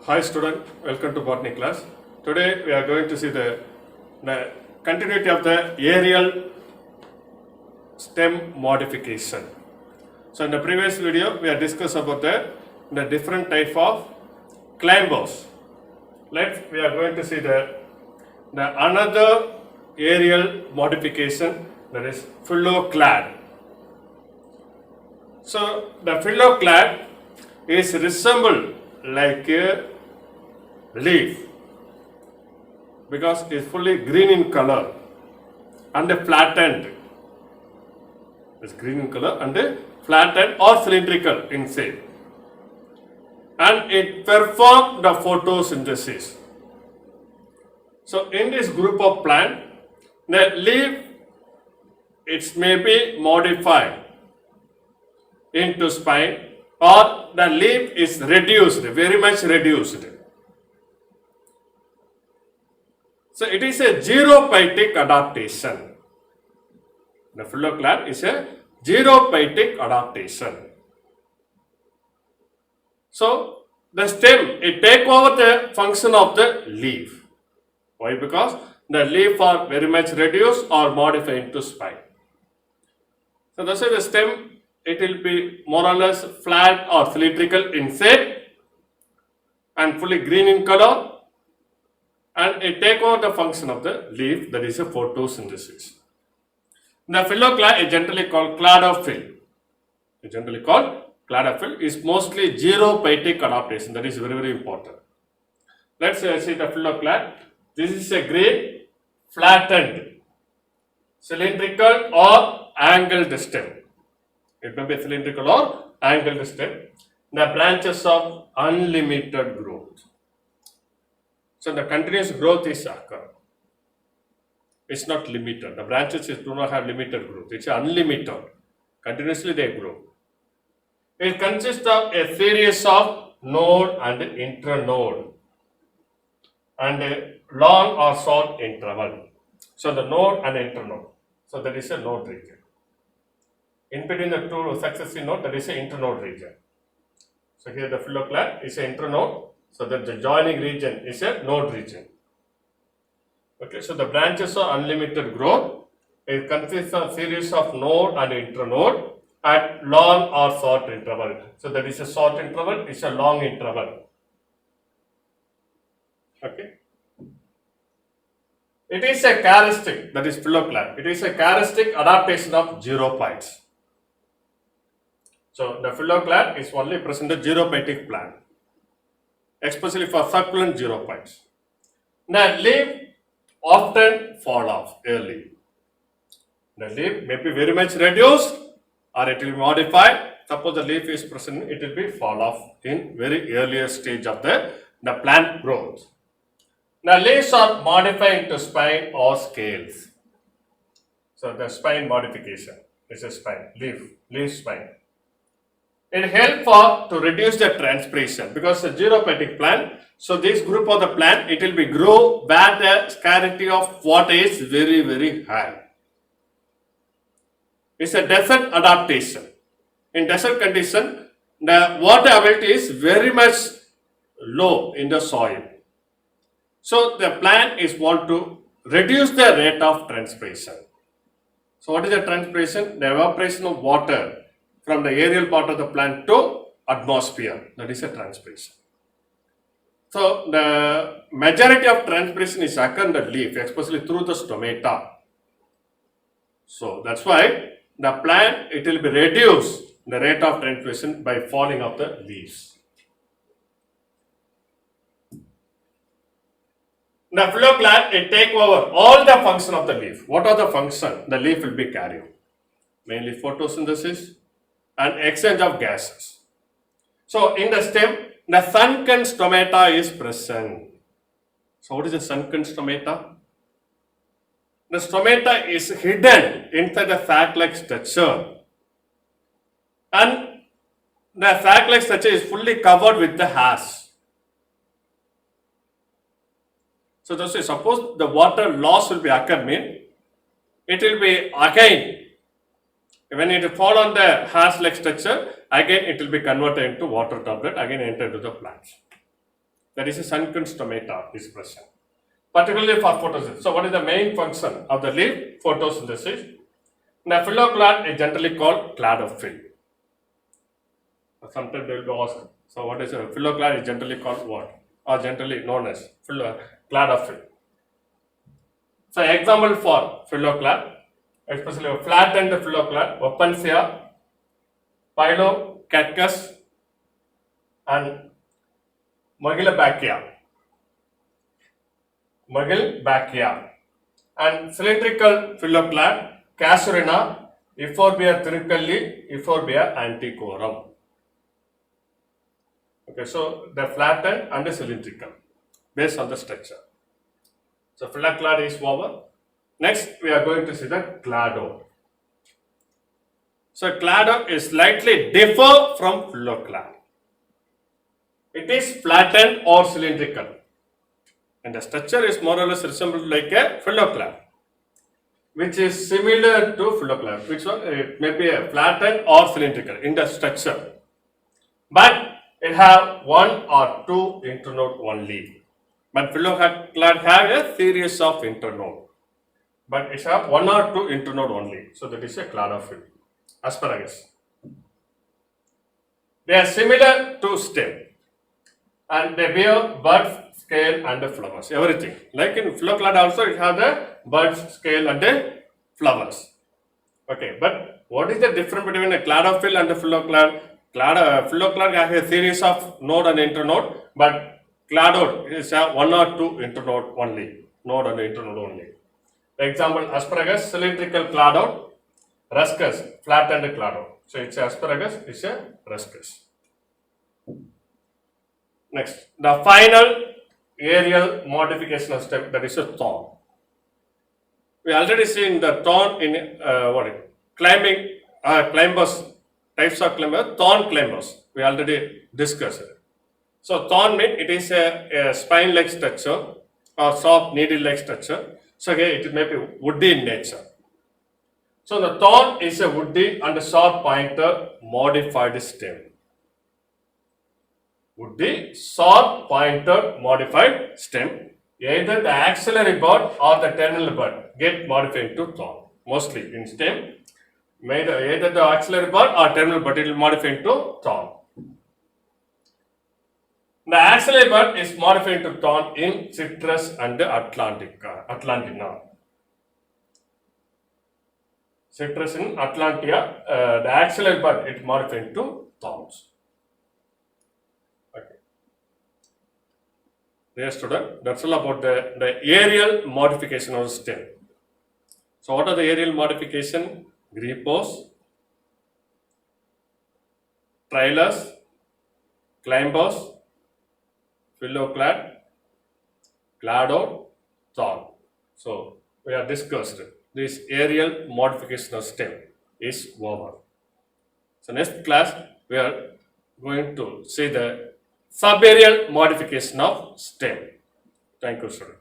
Hi student, welcome to Botany class. Today we are going to see the continuity of the aerial stem modification. So in the previous video we have discussed about the different type of climbers. We are going to see the another aerial modification, that is Phylloclade. So the Phylloclade is resembled like a leaf because it is fully green in color and flattened. It's green in color and flattened or cylindrical in shape, and it performs the photosynthesis. So in this group of plant, the leaf it may be modified into spine, or the leaf is reduced, very much reduced. So it is a xerophytic adaptation. The Phylloclade is a xerophytic adaptation. So the stem, it takes over the function of the leaf. Why? Because the leaf are very much reduced or modified into spine. So that's why the stem, it will be more or less flat or cylindrical in shape and fully green in color, and it take over the function of the leaf, that is a photosynthesis. The Phylloclade is generally called chlorophyll. Is mostly xerophytic adaptation. That is very, very important. Let's see the Phylloclade. This is a green, flattened, cylindrical or angled stem. It may be cylindrical or angled stem. The branches of unlimited growth. So the continuous growth is occur. It's not limited. The branches do not have limited growth. It's unlimited. Continuously they grow. It consists of a series of node and internode and a long or short interval. So the node and internode. So that is a node region. In between the two successive nodes, that is an internode region. So here the Phylloclade is an internode, so that the joining region is a node region. Okay, so the branches are unlimited growth. It consists of a series of node and internode at long or short interval. So that is a short interval, it's a long interval. Okay. It is a characteristic, that is Phylloclade. It is a characteristic adaptation of xerophytes. So the Phylloclade is only present in xerophytic plant, especially for succulent xerophytes. The leaf often fall off early. The leaf may be very much reduced or it will be modified. Suppose the leaf is present, it will be fall off in very earlier stage of the plant growth. The leaves are modified into spine or scales. So the spine modification is a spine, leaf spine. It helps to reduce the transpiration because it's a xerophytic plant. So this group of the plant, it will be grow where the scarcity of water is very, very high. It's a desert adaptation. In desert condition, the water availability is very much low in the soil. So the plant is want to reduce the rate of transpiration. So what is the transpiration? The evaporation of water from the aerial part of the plant to atmosphere, that is a transpiration. So the majority of transpiration is occur in the leaf, especially through the stomata. So that's why the plant, it will be reduce the rate of transpiration by falling of the leaves. The Phylloclade, it take over all the function of the leaf. What are the function the leaf will be carrying? Mainly photosynthesis and exchange of gases. So in the stem, the sunken stomata is present. So what is the sunken stomata? The stomata is hidden inside the sac-like structure, and the sac-like structure is fully covered with the hairs. So just suppose the water loss will be occur, mean it will be again, when it fall on the hairs-like structure, again it will be converted into water tablet, again enter into the plants. That is a sunken stomata is present, particularly for photosynthesis. So, what is the main function of the leaf? Photosynthesis. The phylloclade is generally called chlorophyll. Sometimes they will be asked, so what is a phylloclade is generally called what? Or generally known as chlorophyll. So, example for phylloclade, especially a flattened phylloclade, Opuntia, Phyllocactus, and Mugilbachia, and cylindrical phylloclade, Casuarina, Euphorbia thyrically, Euphorbia antiquorum. Okay, so the flattened and the cylindrical based on the structure. So phylloclade is over. Next, we are going to see the Cladode. So Cladode is slightly differ from phylloclade. It is flattened or cylindrical, and the structure is more or less resembled like a phylloclade, which is similar to phylloclade. Which one? It may be a flattened or cylindrical in the structure, but it have one or two internode only. But phylloclade have a series of internode, but it have one or two internode only. So that is a chlorophyll. Asparagus. They are similar to stem, and they bear buds, scale, and the flowers. Everything like in phylloclade also it have the buds, scale, and the flowers. Okay, but what is the difference between a chlorophyll and a phylloclade? Phylloclade has a series of node and internode, but Cladode is a one or two internode only, node and internode only. Example: asparagus, cylindrical Cladode; ruscus, flattened Cladode. So it's asparagus, it's a ruscus. Next, the final aerial modification of stem, that is a thorn. We already seen the thorn in climbing climbers, types of climbers, thorn climbers. We already discussed it. So thorn means it is a spine-like structure or soft needle-like structure. So again, it may be woody in nature. So the thorn is a woody and a sharp pointer modified stem. Woody, sharp pointer modified stem. Either the axillary bud or the terminal bud get modified into thorn. Mostly in stem, either the axillary bud or terminal bud it will modify into thorn. The axillary bud is modified into thorn in citrus and Atlantina. Citrus in Atlantia, the axillary bud it modified into thorns. Okay. Dear student, that's all about the aerial modification of stem. So what are the aerial modification? Grepos, trailers, climbers, phylloclade, Cladode, thorn. So we have discussed this aerial modification of stem is over. So next class we are going to see the subaerial modification of stem. Thank you, student.